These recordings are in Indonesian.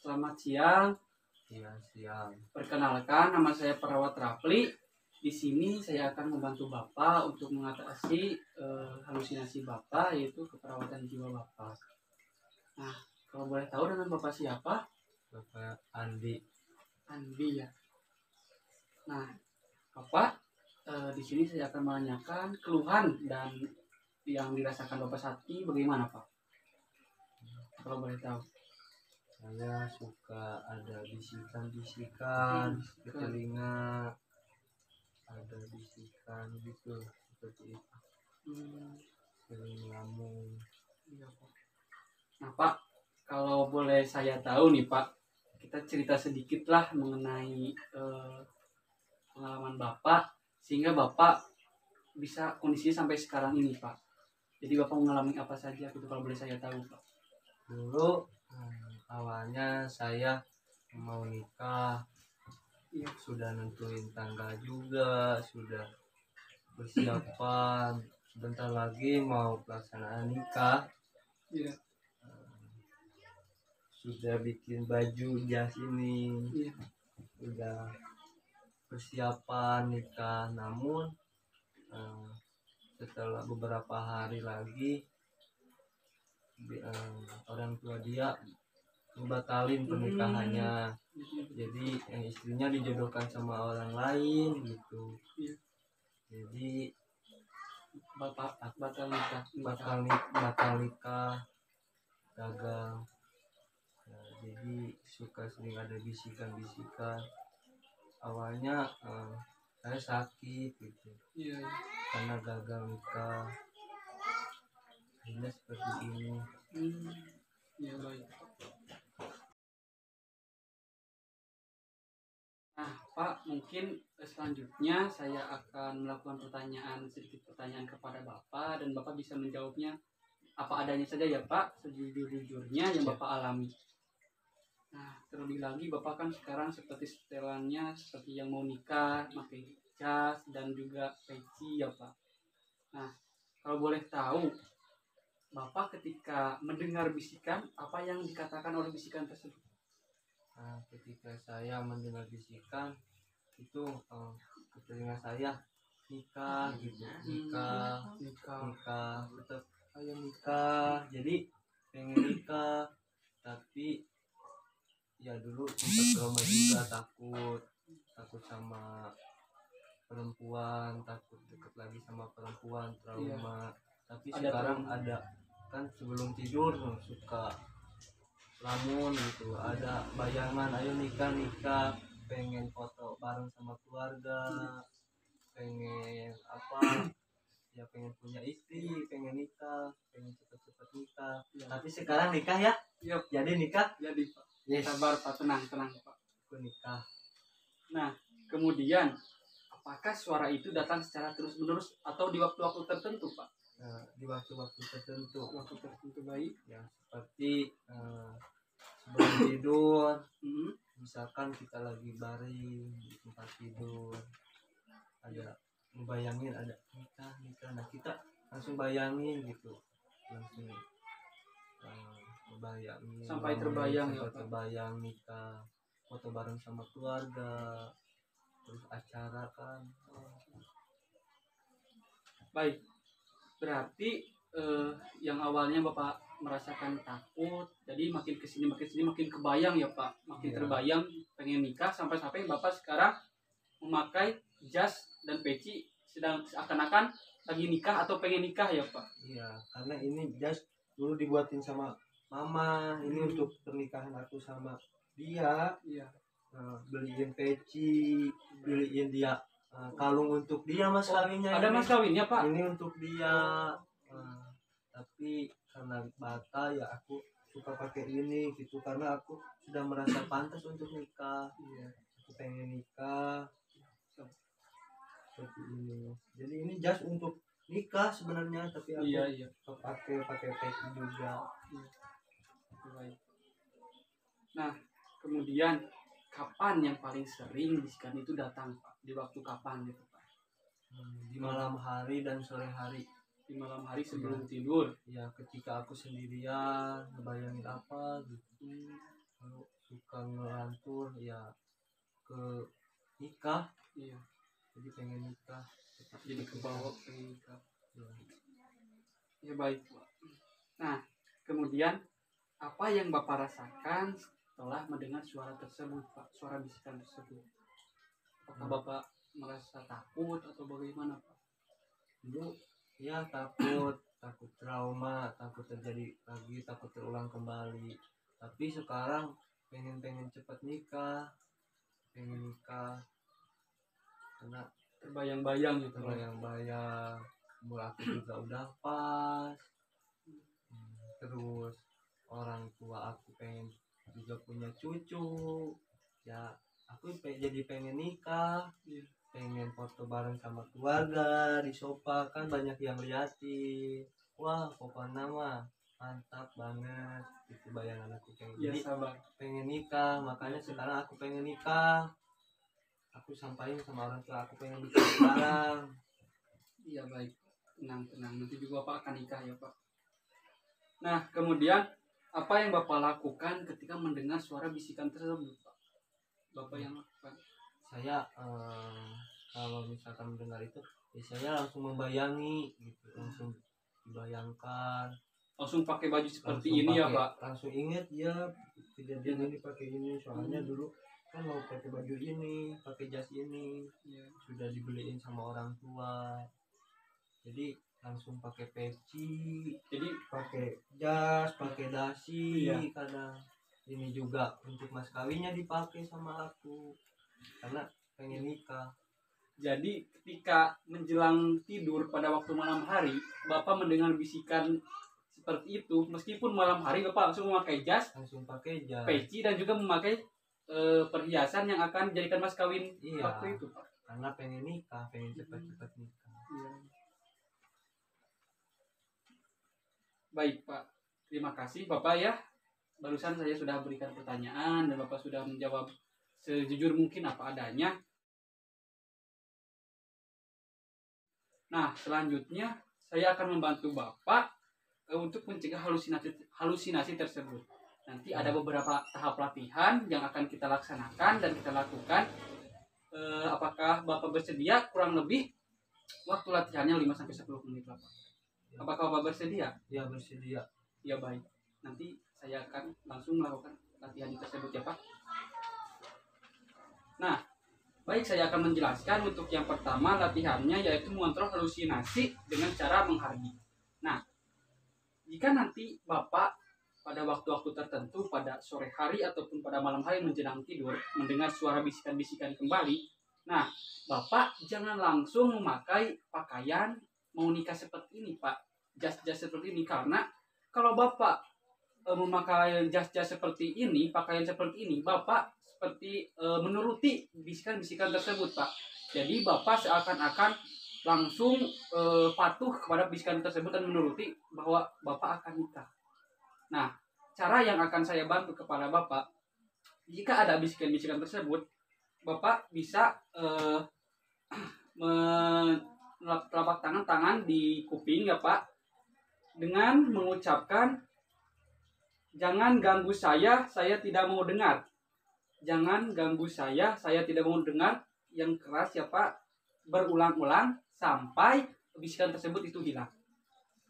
Selamat siang. Iya, siang. Perkenalkan, nama saya Perawat Rapli. Di sini saya akan membantu Bapak untuk mengatasi halusinasi Bapak, yaitu keperawatan jiwa Bapak. Nah, kalau boleh tahu dengan Bapak siapa? Bapak Andi. Andi ya. Nah, Bapak, di sini saya akan menanyakan keluhan dan yang dirasakan Bapak saat ini bagaimana, Pak? Kalau boleh tahu. Saya suka ada bisikan-bisikan di telinga, ada bisikan gitu seperti itu. Sering ngelamun. Iya, Pak. Nah, Pak, kalau boleh saya tahu nih, Pak, kita cerita sedikit lah mengenai pengalaman Bapak sehingga Bapak bisa kondisinya sampai sekarang ini, Pak. Jadi Bapak mengalami apa saja gitu kalau boleh saya tahu, Pak. Dulu awalnya saya mau nikah, Iya. sudah nentuin tanggal juga, sudah persiapan, sebentar lagi mau pelaksanaan nikah. Iya. Sudah bikin baju jas ini, Iya. udah persiapan nikah, namun setelah beberapa hari lagi orang tua dia membatalin pernikahannya. Jadi istrinya dijodohkan sama orang lain gitu. Iya. Jadi batal nikah. batal nikah, gagal. Nah, jadi suka sering ada bisikan-bisikan. Awalnya saya sakit gitu. Iya. Karena gagal nikah. Akhirnya seperti ini. Ya, baik. Nah, Pak, mungkin selanjutnya saya akan melakukan sedikit pertanyaan kepada Bapak dan Bapak bisa menjawabnya apa adanya saja ya, Pak, sejujur-jujurnya yang Bapak alami. Nah, terlebih lagi Bapak kan sekarang seperti setelannya seperti yang mau nikah, pakai jas dan juga peci ya, Pak. Nah, kalau boleh tahu, Bapak ketika mendengar bisikan, apa yang dikatakan oleh bisikan tersebut? Nah, ketika saya mendengar bisikan itu ke telinga saya, nikah gitu, nikah, tetap ayo nikah. Jadi pengen nikah, tapi ya dulu sempat trauma juga, takut sama perempuan, takut deket lagi sama perempuan, trauma. Tapi sekarang ada kan sebelum tidur suka lamun gitu, ada bayangan ayo nikah, pengen foto bareng sama keluarga, pengen apa ya, pengen punya istri, pengen nikah, pengen cepet-cepet nikah. Tapi sekarang nikah ya. Jadi nikah, jadi Pak. Yes. Sabar Pak, tenang Pak. Aku nikah. Nah, kemudian apakah suara itu datang secara terus-menerus atau di waktu-waktu tertentu, Pak? Di waktu-waktu tertentu. Waktu tertentu, baik. Ya, seperti sebelum tidur, misalkan kita lagi baring di tempat tidur, ada ngebayangin ada nikah, nah kita langsung bayangin gitu, langsung ngebayangin sampai terbayang ya, Pak. Terbayang nikah, foto bareng sama keluarga, terus acara kan. Baik, berarti yang awalnya Bapak merasakan takut, jadi makin kesini makin kebayang ya, Pak, makin terbayang pengen nikah, sampai Bapak sekarang memakai jas dan peci sedang seakan-akan lagi nikah atau pengen nikah ya, Pak? Iya, karena ini jas dulu dibuatin sama mama, ini untuk pernikahan aku sama dia. Iya. Beliin peci, beliin dia kalung untuk dia mas kawinnya. Ada mas kawinnya, Pak? Ini untuk dia. Tapi karena batal ya aku suka pakai ini gitu, karena aku sudah merasa pantas untuk nikah. Aku pengen nikah seperti ini. Jadi ini jas untuk nikah sebenarnya, tapi aku pakai peci juga. Baik. Nah, kemudian kapan yang paling sering bisikan itu datang, Pak? Di waktu kapan gitu, Pak? Di malam hari dan sore hari. Di malam hari sebelum tidur. Ya, ketika aku sendirian ngebayangin apa gitu. Lalu suka ngelantur ya ke nikah. Iya. Jadi pengen nikah. Jadi ke bawah pengen nikah. Ya. Ya baik Pak. Nah, kemudian apa yang Bapak rasakan setelah mendengar suara tersebut, Pak? Suara bisikan tersebut. Apakah Bapak merasa takut atau bagaimana, Pak? Dulu ya takut trauma, takut terjadi lagi, takut terulang kembali. Tapi sekarang pengen cepat nikah, karena Terbayang-bayang gitu. terbayang-bayang umur aku juga udah pas. Terus orang tua aku pengen juga punya cucu, ya aku jadi pengen nikah. Iya. Pengen foto bareng sama keluarga di sofa, kan banyak yang liatin, wah pokoknya mah mantap banget, itu bayangan aku kayak Iya, jadi sabar. pengen nikah. Makanya sekarang aku pengen nikah, aku sampaikan sama orang tua aku pengen nikah sekarang. Iya baik, tenang, nanti juga Bapak akan nikah ya Pak. Nah, kemudian apa yang Bapak lakukan ketika mendengar suara bisikan tersebut, Pak? Bapak yang lakukan? Saya kalau misalkan mendengar itu, ya saya langsung membayangi gitu, langsung dibayangkan, Langsung pakai baju seperti langsung ini ya pakai, Pak? langsung inget ya kejadian ini pakai ini, soalnya dulu kan mau pakai baju ini, pakai jas ini, Iya. sudah dibeliin sama orang tua, jadi langsung pakai peci, Jadi pakai jas, pakai dasi. Iya. Kadang ini juga untuk mas kawinnya dipakai sama aku karena pengen nikah. Jadi ketika menjelang tidur pada waktu malam hari, Bapak mendengar bisikan seperti itu, meskipun malam hari Bapak langsung memakai jas, Langsung pakai jas, peci dan juga memakai perhiasan yang akan dijadikan mas kawin iya, waktu itu, Pak. karena pengen nikah, pengen cepat-cepat nikah. Iya. Baik Pak, terima kasih Bapak ya. Barusan saya sudah berikan pertanyaan dan Bapak sudah menjawab sejujur mungkin apa adanya. Nah, selanjutnya saya akan membantu Bapak untuk mencegah halusinasi tersebut. Nanti ada beberapa tahap latihan yang akan kita laksanakan dan kita lakukan. Apakah Bapak bersedia? Kurang lebih waktu latihannya 5-10 menit Bapak. Apakah Bapak bersedia? Ya, bersedia. Ya baik. Nanti saya akan langsung melakukan latihan tersebut ya Pak. Nah, baik, saya akan menjelaskan untuk yang pertama latihannya yaitu mengontrol halusinasi dengan cara menghardik. Nah, jika nanti Bapak pada waktu-waktu tertentu pada sore hari ataupun pada malam hari menjelang tidur mendengar suara bisikan-bisikan kembali, nah Bapak jangan langsung memakai pakaian mau nikah seperti ini Pak, jas-jas seperti ini, karena kalau Bapak memakai jas-jas seperti ini, pakaian seperti ini, Bapak seperti menuruti bisikan-bisikan tersebut Pak. Jadi Bapak seakan-akan langsung patuh kepada bisikan tersebut dan menuruti bahwa Bapak akan nikah. Nah, cara yang akan saya bantu kepada Bapak, jika ada bisikan-bisikan tersebut, Bapak bisa telapak tangan di kuping ya Pak, dengan mengucapkan, jangan ganggu saya tidak mau dengar. Jangan ganggu saya tidak mau dengar, yang keras ya Pak, berulang-ulang sampai bisikan tersebut itu hilang.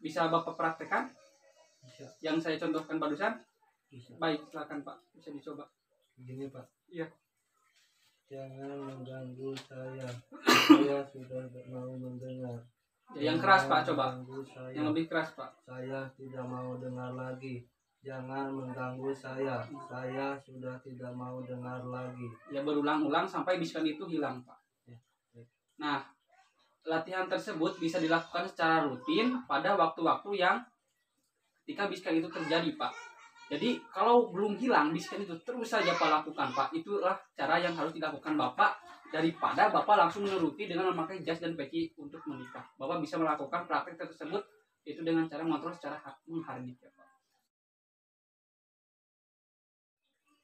Bisa Bapak praktekkan? Bisa. Yang saya contohkan barusan? Bisa. Baik, silakan Pak, bisa dicoba. Begini Pak. Iya. Jangan mengganggu saya sudah tidak mau mendengar. Ya, yang keras Pak, coba. Yang lebih keras Pak. Saya tidak mau dengar lagi. Jangan mengganggu saya sudah tidak mau dengar lagi. Ya, berulang-ulang sampai bisikan itu hilang Pak. Ya. Nah, latihan tersebut bisa dilakukan secara rutin pada waktu-waktu yang ketika bisikan itu terjadi Pak. Jadi kalau belum hilang bisikan itu, terus saja Pak lakukan Pak. Itulah cara yang harus dilakukan Bapak, daripada Bapak langsung menuruti dengan memakai jas dan peci untuk menikah. Bapak bisa melakukan praktek tersebut itu dengan cara mengontrol secara menghardik ya Pak.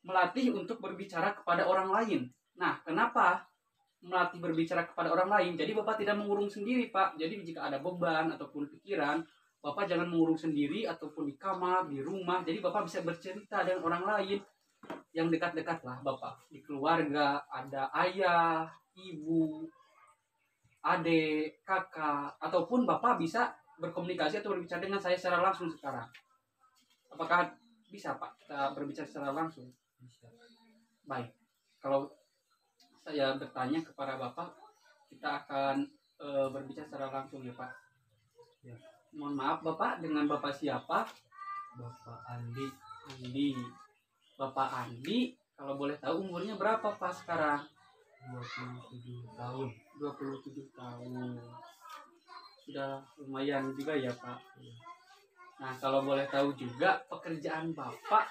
Melatih untuk berbicara kepada orang lain. Nah, kenapa melatih berbicara kepada orang lain? Jadi Bapak tidak mengurung sendiri Pak. Jadi jika ada beban ataupun pikiran, Bapak jangan mengurung sendiri ataupun di kamar, di rumah. Jadi Bapak bisa bercerita dengan orang lain. yang dekat-dekat lah Bapak di keluarga, ada ayah, ibu, adik, kakak, ataupun Bapak bisa berkomunikasi atau berbicara dengan saya secara langsung sekarang. Apakah bisa Pak kita berbicara secara langsung? Bisa. Baik, kalau saya bertanya kepada Bapak, kita akan berbicara secara langsung ya Pak. Ya. Mohon maaf Bapak, dengan Bapak siapa? Bapak Andi. Andi. Bapak Andi, kalau boleh tahu umurnya berapa Pak sekarang? 27 tahun. 27 tahun. Sudah lumayan juga ya Pak. Nah, kalau boleh tahu juga pekerjaan Bapak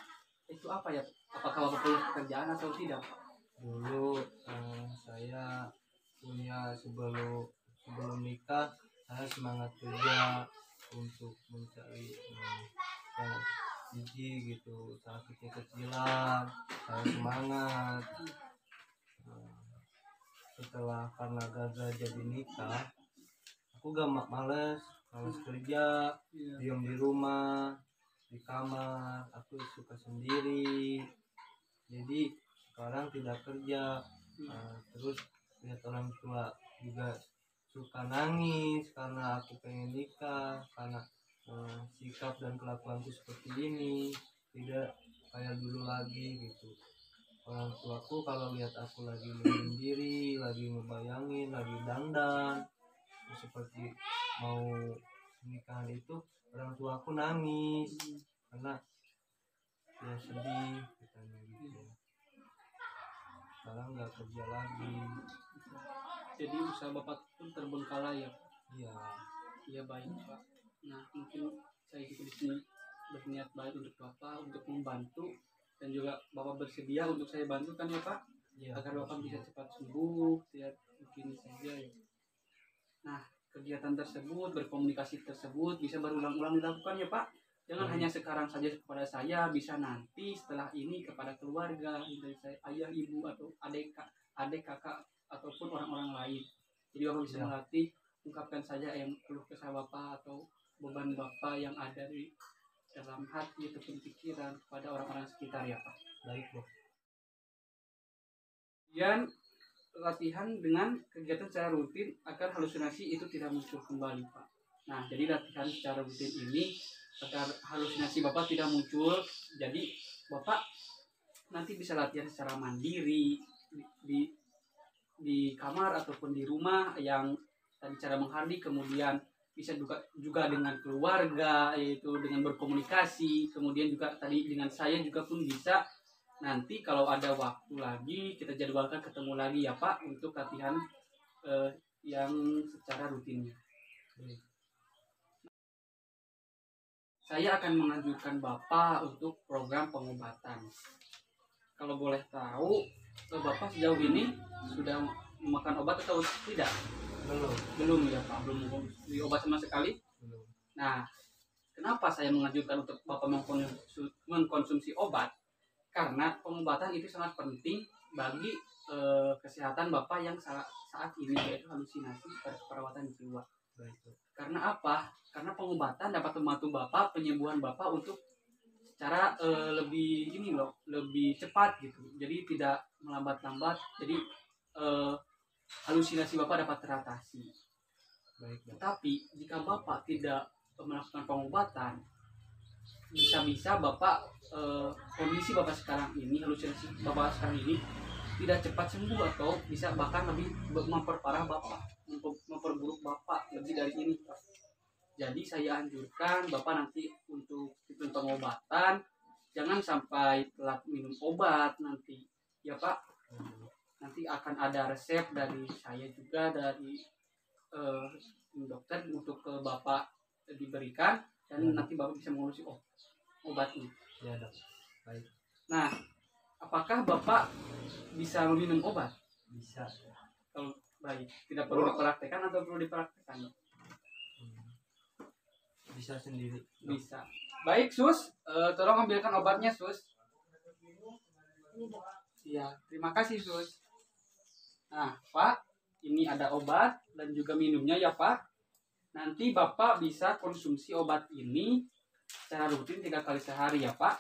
itu apa ya? Apakah Bapak punya pekerjaan atau tidak Pak? Dulu saya punya sebelum nikah saya semangat kerja untuk mencari yang biji gitu, usaha kecil-kecilan, saya semangat. Setelah karena gagal jadi nikah, aku gak males kerja, diam di rumah, di kamar, aku suka sendiri. Jadi sekarang tidak kerja. Terus lihat orang tua juga suka nangis karena aku pengen nikah, karena sikap dan kelakuanku seperti ini tidak kayak dulu lagi gitu. Orang tuaku kalau lihat aku lagi menyendiri, lagi ngebayangin, lagi dandan seperti mau nikahan itu, orang tuaku nangis karena ya sedih katanya gitu. Sekarang nggak kerja lagi. Jadi usaha Bapak pun terbengkalai ya? Iya. Iya baik Pak. Nah mungkin saya juga di sini berniat baik untuk Bapak untuk membantu dan juga Bapak bersedia untuk saya bantu kan ya Pak? Ya, agar Bapak bisa cepat sembuh, ya begini saja ya. Nah kegiatan tersebut, berkomunikasi tersebut bisa berulang-ulang dilakukan ya Pak. Jangan hanya sekarang saja kepada saya, bisa nanti setelah ini kepada keluarga dari saya, ayah, ibu atau adik, kakak ataupun orang-orang lain. Jadi Bapak bisa melatih, ungkapkan saja yang keluh kesah Bapak atau beban Bapak yang ada di dalam hati ataupun pikiran kepada orang-orang sekitar ya Pak. Baik Pak. Kemudian latihan dengan kegiatan secara rutin agar halusinasi itu tidak muncul kembali Pak. Nah jadi latihan secara rutin ini agar halusinasi Bapak tidak muncul, jadi Bapak nanti bisa latihan secara mandiri di kamar ataupun di rumah yang tadi cara menghardik, kemudian bisa juga dengan keluarga, yaitu dengan berkomunikasi, kemudian juga tadi dengan saya juga pun bisa. Nanti kalau ada waktu lagi kita jadwalkan ketemu lagi ya Pak untuk latihan yang secara rutinnya. Saya akan menganjurkan Bapak untuk program pengobatan. Kalau boleh tahu, Bapak sejauh ini sudah memakan obat atau tidak? Belum ya Pak, belum diobat sama sekali? Belum. Nah, kenapa saya menganjurkan untuk Bapak mengkonsumsi obat? Karena pengobatan itu sangat penting bagi kesehatan Bapak yang saat ini, yaitu halusinasi pada perawatan jiwa. Karena apa? Karena pengobatan dapat membantu Bapak, penyembuhan Bapak untuk secara lebih cepat gitu. Jadi tidak melambat-lambat. Jadi halusinasi Bapak dapat teratasi. Tetapi jika Bapak tidak melakukan pengobatan, bisa-bisa Bapak kondisi Bapak sekarang ini, halusinasi Bapak sekarang ini tidak cepat sembuh atau bisa bahkan lebih memperparah Bapak, memperburuk Bapak lebih dari ini Pak. Jadi saya anjurkan Bapak nanti untuk pengobatan jangan sampai telat minum obat nanti ya Pak. Nanti akan ada resep dari saya juga, dari dokter untuk ke Bapak diberikan dan nanti Bapak bisa mengurusi obatnya. Ya dok. Baik. Nah, apakah Bapak bisa meminum obat? Bisa. Kalau baik, tidak perlu dipraktekkan atau perlu dipraktekkan? Bisa sendiri. Bisa. Baik Sus, tolong ambilkan obatnya Sus. Iya, terima kasih Sus. Nah Pak, ini ada obat dan juga minumnya ya Pak. Nanti Bapak bisa konsumsi obat ini secara rutin 3 kali sehari ya Pak.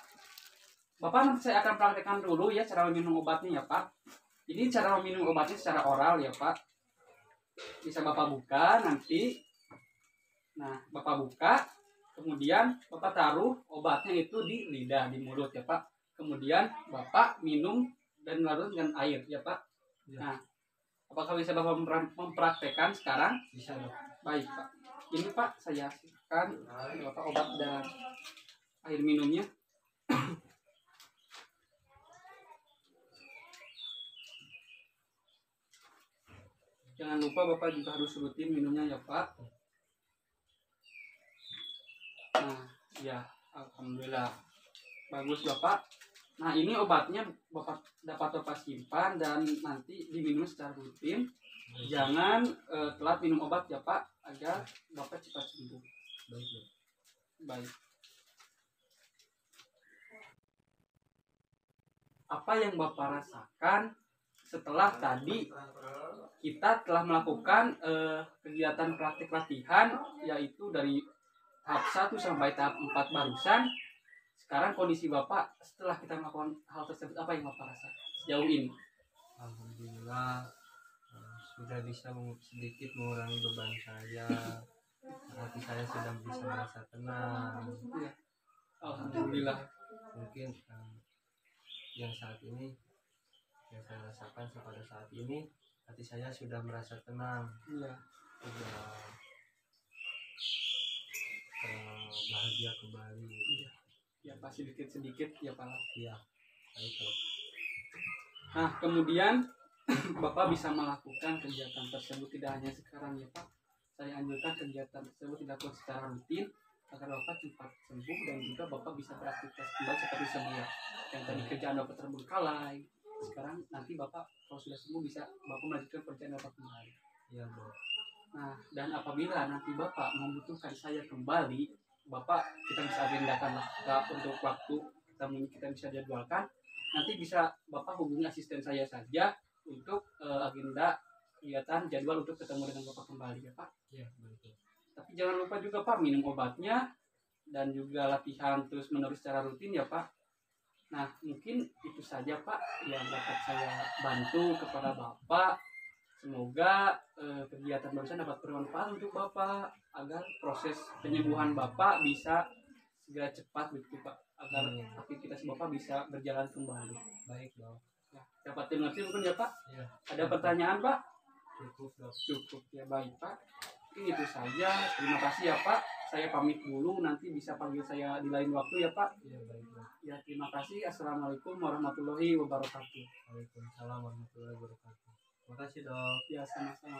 Bapak nanti saya akan praktekkan dulu ya cara minum obatnya ya Pak. Ini cara minum obatnya secara oral ya Pak. Bisa Bapak buka nanti. Nah, Bapak buka, kemudian Bapak taruh obatnya itu di lidah, di mulut ya Pak. Kemudian Bapak minum dan larut dengan air ya Pak. Ya. Nah, apakah bisa Bapak mempraktekkan sekarang? Bisa dok. Baik Pak. Ini Pak saya kasihkan Bapak obat dan air minumnya. Jangan lupa Bapak juga harus rutin minumnya ya Pak. Nah, ya, alhamdulillah. Bagus Bapak. Nah, ini obatnya Bapak dapat Bapak simpan dan nanti diminum secara rutin. Jangan telat minum obat ya Pak, agar Bapak cepat sembuh. Baik dok. Baik. Apa yang Bapak rasakan setelah tadi kita telah melakukan kegiatan praktik latihan, yaitu dari tahap 1 sampai tahap 4 barusan. Sekarang kondisi Bapak setelah kita melakukan hal tersebut, apa yang Bapak rasakan sejauh ini? Alhamdulillah sudah bisa sedikit mengurangi beban saya. Hati saya sudah bisa merasa tenang. Ya. Alhamdulillah. Mungkin yang saat ini yang saya rasakan pada saat ini, hati saya sudah merasa tenang. Iya. Sudah bahagia kembali. Iya. Ya pasti sedikit-sedikit ya Pak. Iya. Baik dok. Nah, kemudian Bapak bisa melakukan kegiatan tersebut tidak hanya sekarang ya Pak. Saya anjurkan kegiatan tersebut dilakukan secara rutin agar Bapak cepat sembuh dan juga Bapak bisa beraktivitas kembali seperti semula. Yang tadi kerjaan Bapak terbengkalai, sekarang nanti Bapak kalau sudah sembuh bisa Bapak melanjutkan pekerjaan Bapak kembali. Iya dok. Nah, dan apabila nanti Bapak membutuhkan saya kembali, Bapak kita bisa agendakan lah untuk waktu kita bisa jadwalkan. Nanti bisa Bapak hubungi asisten saya saja untuk agenda kegiatan jadwal untuk ketemu dengan Bapak kembali ya Pak. Iya betul. Tapi jangan lupa juga Pak minum obatnya dan juga latihan terus menerus secara rutin ya Pak. Nah mungkin itu saja Pak yang dapat saya bantu kepada Bapak. Semoga kegiatan barusan dapat bermanfaat untuk Bapak agar proses penyembuhan Bapak bisa segera cepat begitu Pak, agar aktivitas Bapak bisa berjalan kembali. Baik dok. Ya, dapat dimengerti mungkin ya Pak? Iya. Ada pertanyaan Pak? Cukup dok. Cukup ya, baik Pak. Mungkin itu saja. Terima kasih ya Pak. Saya pamit dulu, nanti bisa panggil saya di lain waktu ya Pak. Iya baik dok. Ya terima kasih. Assalamualaikum warahmatullahi wabarakatuh. Waalaikumsalam warahmatullahi wabarakatuh. Terima kasih dok. Ya sama-sama.